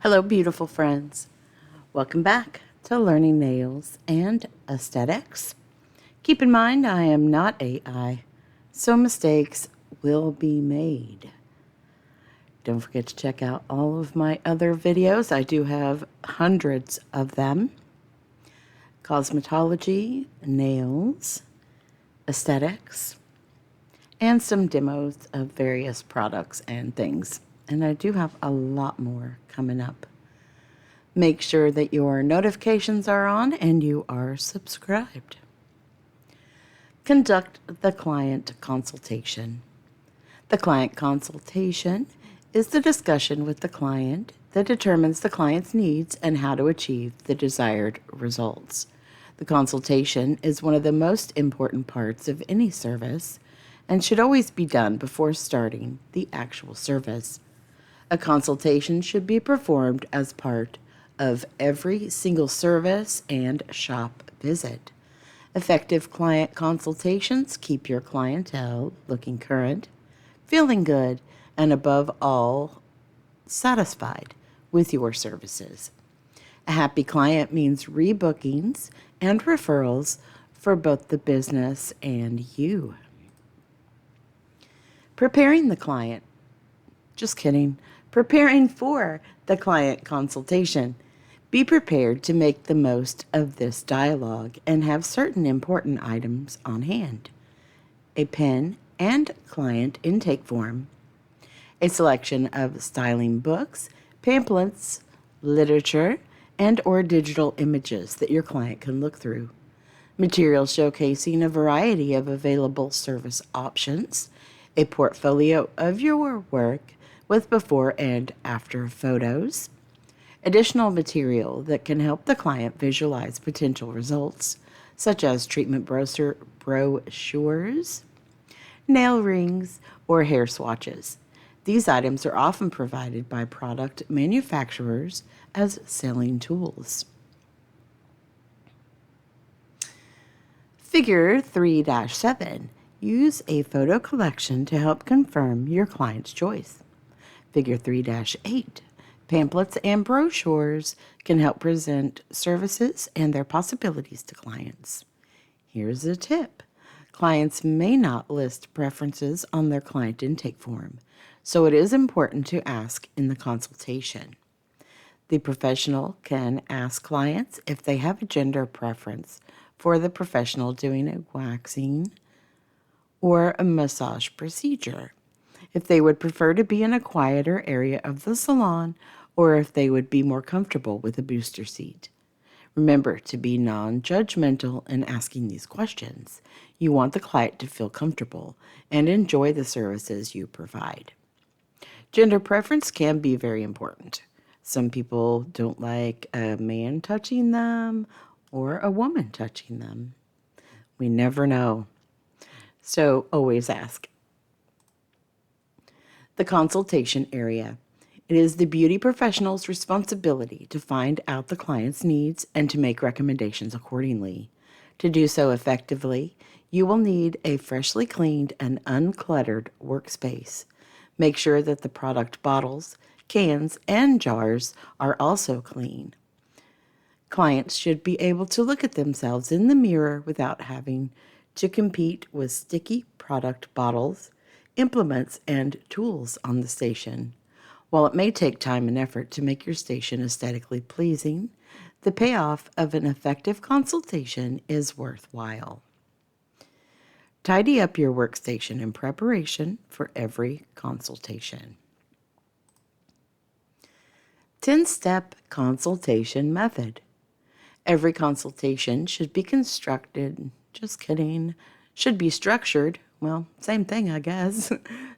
Hello, beautiful friends. Welcome back to Learning Nails and Aesthetics. Keep in mind, I am not AI, so mistakes will be made. Don't forget to check out all of my other videos. I do have hundreds of them. Cosmetology, nails, aesthetics, and some demos of various products and things. And I do have a lot more coming up. Make sure that your notifications are on and you are subscribed. Conduct the client consultation. The client consultation is the discussion with the client that determines the client's needs and how to achieve the desired results. The consultation is one of the most important parts of any service and should always be done before starting the actual service. A consultation should be performed as part of every single service and shop visit. Effective client consultations keep your clientele looking current, feeling good, and above all, satisfied with your services. A happy client means rebookings and referrals for both the business and you. Preparing the client. Just kidding. Preparing for the client consultation. Be prepared to make the most of this dialogue and have certain important items on hand. A pen and client intake form. A selection of styling books, pamphlets, literature, and or digital images that your client can look through. Materials showcasing a variety of available service options. A portfolio of your work with before and after photos. Additional material that can help the client visualize potential results, such as treatment brochures, nail rings, or hair swatches. These items are often provided by product manufacturers as selling tools. Figure 3-7. Use a photo collection to help confirm your client's choice. Figure 3-8. Pamphlets and brochures can help present services and their possibilities to clients. Here's a tip. Clients may not list preferences on their client intake form, so it is important to ask in the consultation. The professional can ask clients if they have a gender preference for the professional doing a waxing or a massage procedure, if they would prefer to be in a quieter area of the salon, or if they would be more comfortable with a booster seat. Remember to be non-judgmental in asking these questions. You want the client to feel comfortable and enjoy the services you provide. Gender preference can be very important. Some people don't like a man touching them or a woman touching them. We never know. So always ask. The consultation area. It is the beauty professional's responsibility to find out the client's needs and to make recommendations accordingly. To do so effectively, you will need a freshly cleaned and uncluttered workspace. Make sure that the product bottles, cans, and jars are also clean. Clients should be able to look at themselves in the mirror without having to compete with sticky product bottles, implements, and tools on the station. While it may take time and effort to make your station aesthetically pleasing, the payoff of an effective consultation is worthwhile. Tidy up your workstation in preparation for every consultation. 10-step consultation method. Every consultation should be should be structured, well, same thing, I guess,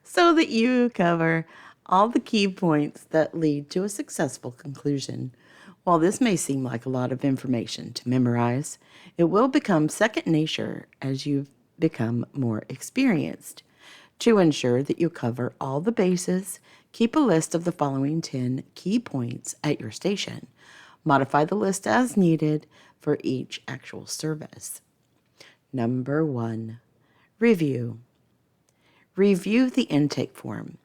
so that you cover all the key points that lead to a successful conclusion. While this may seem like a lot of information to memorize, it will become second nature as you become more experienced. To ensure that you cover all the bases, keep a list of the following 10 key points at your station. Modify the list as needed for each actual service. Number 1, review. Review the intake form.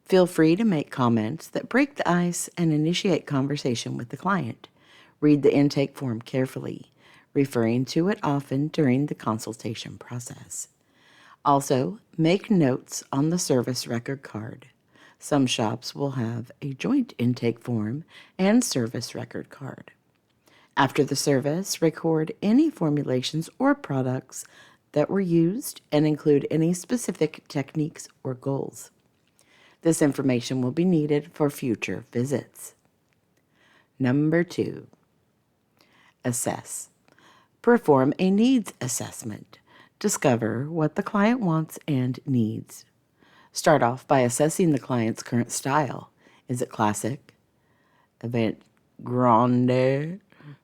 Feel free to make comments that break the ice and initiate conversation with the client. Read the intake form carefully, referring to it often during the consultation process. Also, make notes on the service record card. Some shops will have a joint intake form and service record card. After the service, record any formulations or products that were used and include any specific techniques or goals. This information will be needed for future visits. Number 2, assess. Perform a needs assessment. Discover what the client wants and needs. Start off by assessing the client's current style. Is it classic? Avant-garde?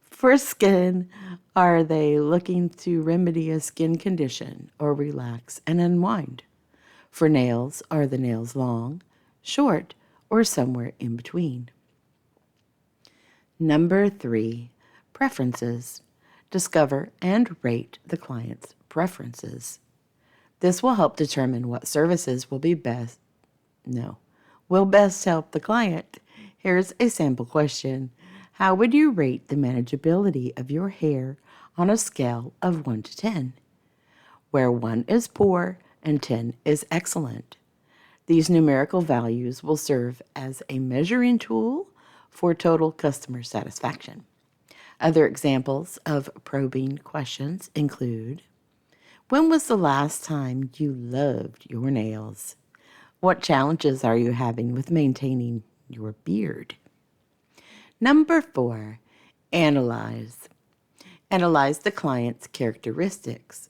For skin, are they looking to remedy a skin condition or relax and unwind? For nails, are the nails long, short, or somewhere in between? Number 3, preferences. Discover and rate the client's preferences. This will help determine what services will best help the client. Here's a sample question. How would you rate the manageability of your hair on a scale of 1 to 10, where 1 is poor and 10 is excellent? These numerical values will serve as a measuring tool for total customer satisfaction. Other examples of probing questions include: when was the last time you loved your nails? What challenges are you having with maintaining your beard? Number 4, analyze. Analyze the client's characteristics.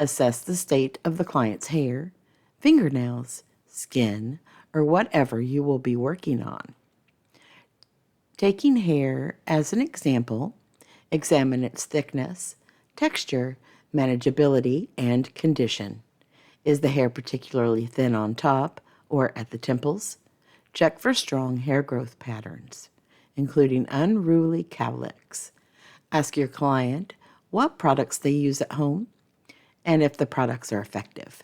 Assess the state of the client's hair, fingernails, skin, or whatever you will be working on. Taking hair as an example, examine its thickness, texture, manageability, and condition. Is the hair particularly thin on top or at the temples? Check for strong hair growth patterns, including unruly cowlicks. Ask your client what products they use at home and if the products are effective.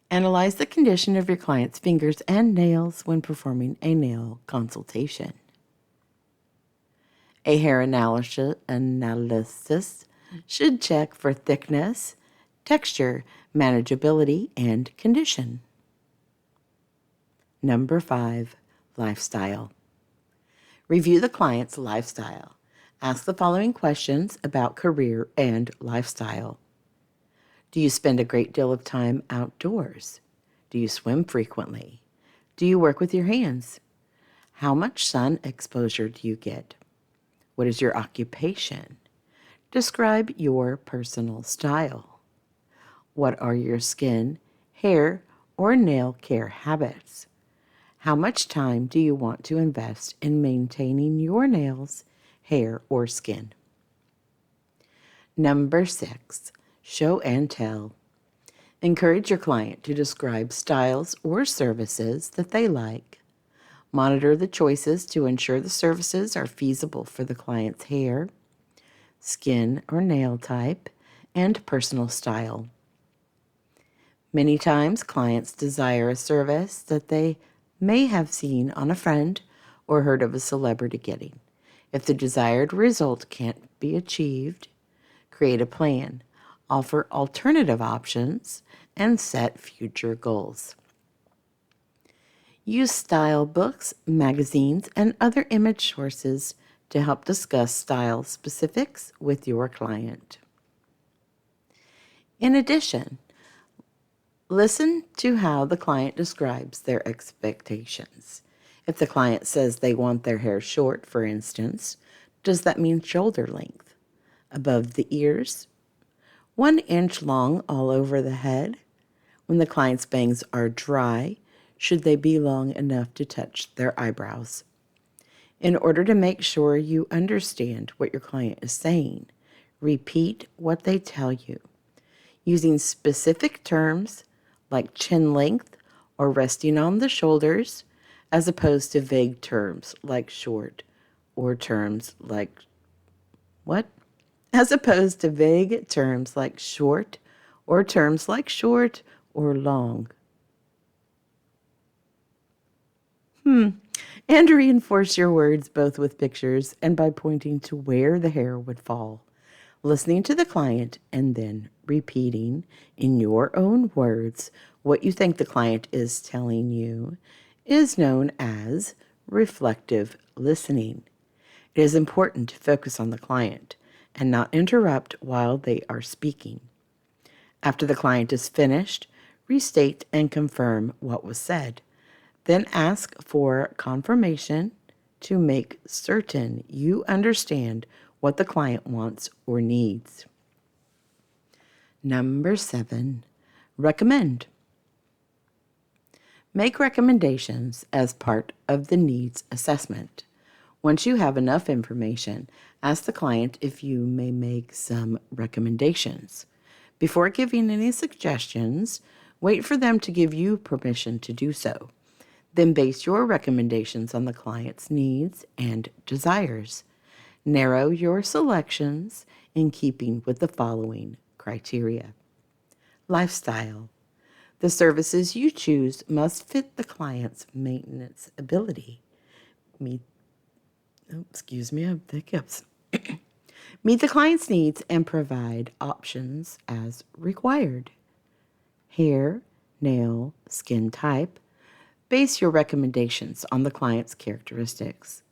Analyze the condition of your client's fingers and nails when performing a nail consultation. A hair analysis should check for thickness, texture, manageability, and condition. Number 5, lifestyle. Review the client's lifestyle. Ask the following questions about career and lifestyle. Do you spend a great deal of time outdoors? Do you swim frequently? Do you work with your hands? How much sun exposure do you get? What is your occupation? Describe your personal style. What are your skin, hair, or nail care habits? How much time do you want to invest in maintaining your nails, hair, or skin? Number 6, show and tell. Encourage your client to describe styles or services that they like. Monitor the choices to ensure the services are feasible for the client's hair, skin or nail type, and personal style. Many times, clients desire a service that they may have seen on a friend or heard of a celebrity getting. If the desired result can't be achieved, create a plan, offer alternative options, and set future goals. Use style books, magazines, and other image sources to help discuss style specifics with your client. In addition, listen to how the client describes their expectations. If the client says they want their hair short, for instance, does that mean shoulder length? Above the ears? 1 inch long all over the head? When the client's bangs are dry, should they be long enough to touch their eyebrows? In order to make sure you understand what your client is saying, repeat what they tell you, using specific terms like chin length or resting on the shoulders, as opposed to vague terms like short or terms like what? As opposed to vague terms like short or terms like short or long. And reinforce your words both with pictures and by pointing to where the hair would fall. Listening to the client and then repeating in your own words what you think the client is telling you is known as reflective listening. It is important to focus on the client and not interrupt while they are speaking. After the client is finished, restate and confirm what was said. Then ask for confirmation to make certain you understand what the client wants or needs. Number 7, recommend. Make recommendations as part of the needs assessment. Once you have enough information, ask the client if you may make some recommendations. Before giving any suggestions, wait for them to give you permission to do so. Then base your recommendations on the client's needs and desires. Narrow your selections in keeping with the following criteria. Lifestyle. The services you choose must fit the client's maintenance ability. I have hiccups. Meet the client's needs and provide options as required. Hair, nail, skin type. Base your recommendations on the client's characteristics.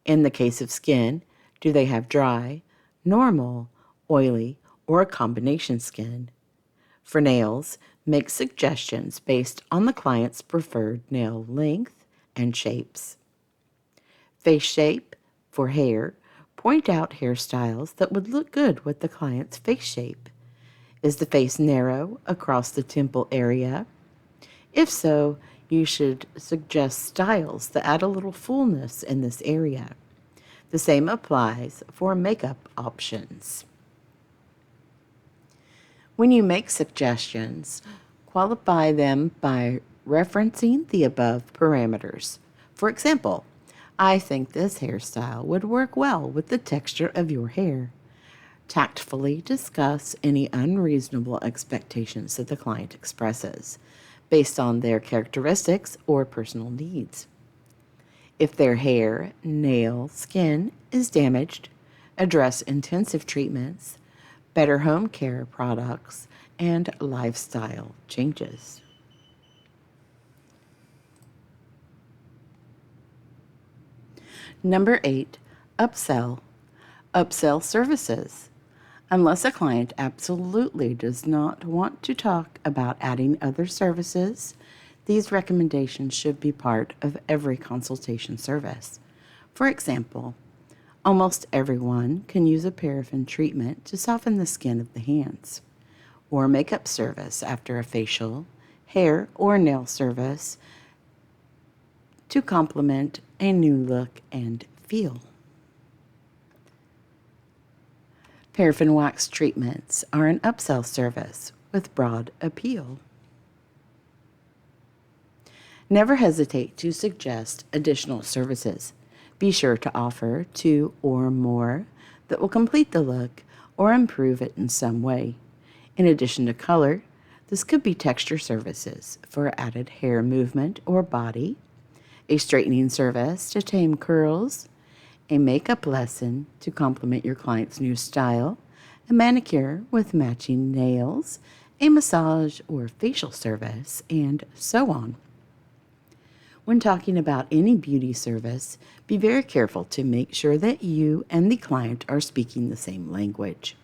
In the case of skin, do they have dry, normal, oily, or a combination skin? For nails, make suggestions based on the client's preferred nail length and shapes. Face shape. For hair, point out hairstyles that would look good with the client's face shape. Is the face narrow across the temple area? If so, you should suggest styles that add a little fullness in this area. The same applies for makeup options. When you make suggestions, qualify them by referencing the above parameters. For example, I think this hairstyle would work well with the texture of your hair. Tactfully discuss any unreasonable expectations that the client expresses based on their characteristics or personal needs. If their hair, nail, skin is damaged, address intensive treatments, better home care products, and lifestyle changes. Number 8, upsell. Upsell services. Unless a client absolutely does not want to talk about adding other services, these recommendations should be part of every consultation service. For example, almost everyone can use a paraffin treatment to soften the skin of the hands, or a makeup service after a facial, hair, or nail service to complement a new look and feel. Paraffin wax treatments are an upsell service with broad appeal. Never hesitate to suggest additional services. Be sure to offer 2 or more that will complete the look or improve it in some way. In addition to color, this could be texture services for added hair movement or body, a straightening service to tame curls, a makeup lesson to complement your client's new style, a manicure with matching nails, a massage or facial service, and so on. When talking about any beauty service, be very careful to make sure that you and the client are speaking the same language.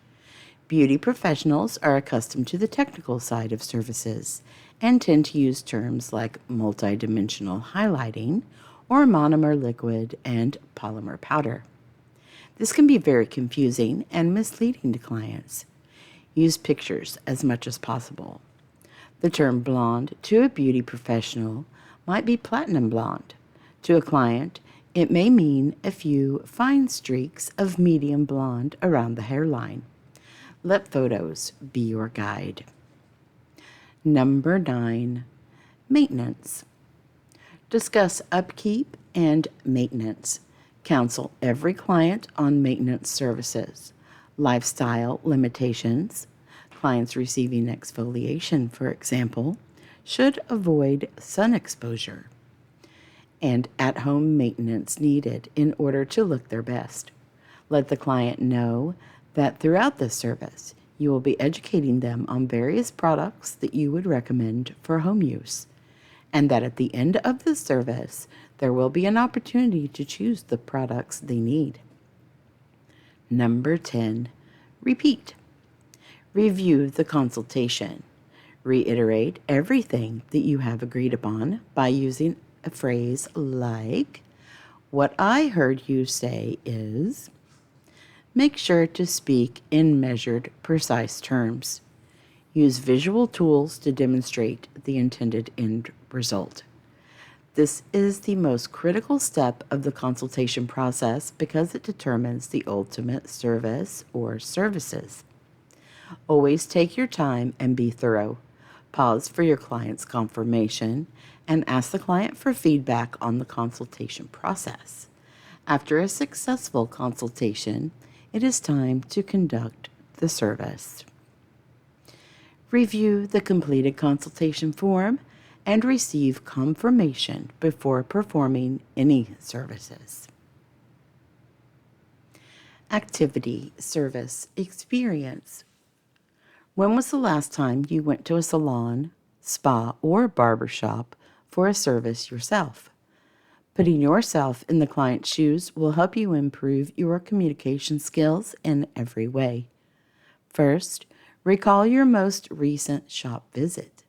Beauty professionals are accustomed to the technical side of services and tend to use terms like multidimensional highlighting or monomer liquid and polymer powder. This can be very confusing and misleading to clients. Use pictures as much as possible. The term blonde to a beauty professional might be platinum blonde. To a client, it may mean a few fine streaks of medium blonde around the hairline. Let photos be your guide. Number 9, maintenance. Discuss upkeep and maintenance. Counsel every client on maintenance services, lifestyle limitations. Clients receiving exfoliation, for example, should avoid sun exposure. and at-home maintenance needed in order to look their best. Let the client know that throughout this service, you will be educating them on various products that you would recommend for home use, and that at the end of the service, there will be an opportunity to choose the products they need. Number 10, repeat. Review the consultation. Reiterate everything that you have agreed upon by using a phrase like, "What I heard you say is." Make sure to speak in measured, precise terms. Use visual tools to demonstrate the intended end result. This is the most critical step of the consultation process because it determines the ultimate service or services. Always take your time and be thorough. Pause for your client's confirmation and ask the client for feedback on the consultation process. After a successful consultation, it is time to conduct the service. Review the completed consultation form and receive confirmation before performing any services. Activity, service, experience. When was the last time you went to a salon, spa, or barbershop for a service yourself? Putting yourself in the client's shoes will help you improve your communication skills in every way. First, recall your most recent shop visit.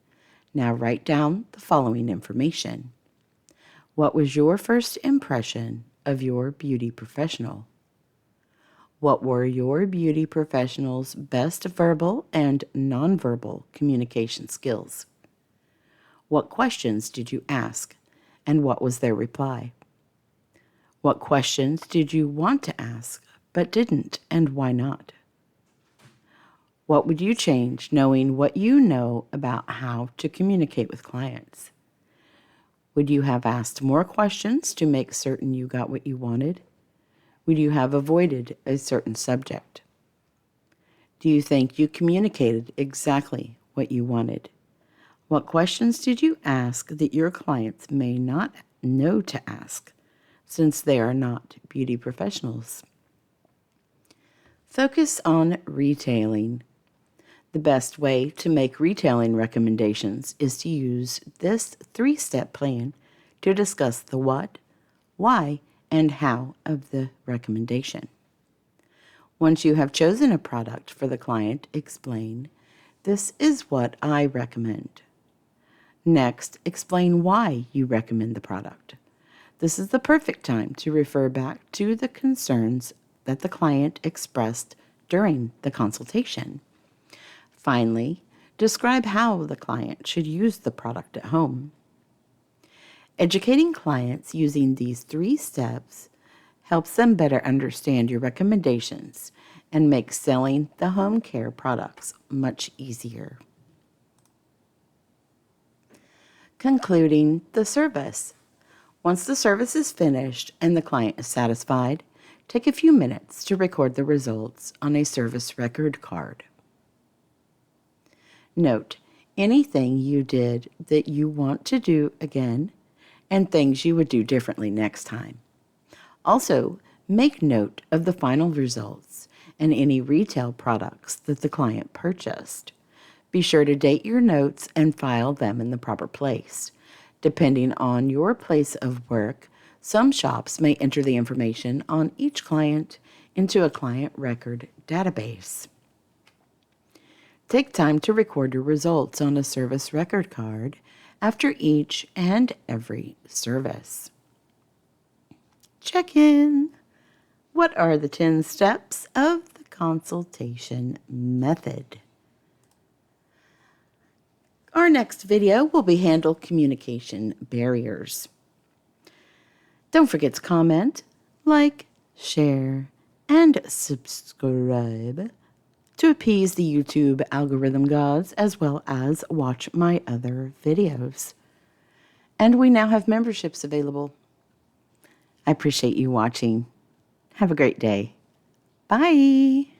Now write down the following information. What was your first impression of your beauty professional? What were your beauty professional's best verbal and nonverbal communication skills? What questions did you ask, and what was their reply? What questions did you want to ask, but didn't, and why not? What would you change knowing what you know about how to communicate with clients? Would you have asked more questions to make certain you got what you wanted? Would you have avoided a certain subject? Do you think you communicated exactly what you wanted? What questions did you ask that your clients may not know to ask, since they are not beauty professionals? Focus on retailing. The best way to make retailing recommendations is to use this 3-step plan to discuss the what, why, and how of the recommendation. Once you have chosen a product for the client, explain, "This is what I recommend." Next, explain why you recommend the product. This is the perfect time to refer back to the concerns that the client expressed during the consultation. Finally, describe how the client should use the product at home. Educating clients using these 3 steps helps them better understand your recommendations and makes selling the home care products much easier. Concluding the service. Once the service is finished and the client is satisfied, take a few minutes to record the results on a service record card. Note anything you did that you want to do again and things you would do differently next time. Also, make note of the final results and any retail products that the client purchased. Be sure to date your notes and file them in the proper place. Depending on your place of work, some shops may enter the information on each client into a client record database. Take time to record your results on a service record card after each and every service. Check in. What are the 10 steps of the consultation method? Our next video will be handle communication barriers. Don't forget to comment, like, share, and subscribe to appease the YouTube algorithm gods, as well as watch my other videos. And we now have memberships available. I appreciate you watching. Have a great day. Bye.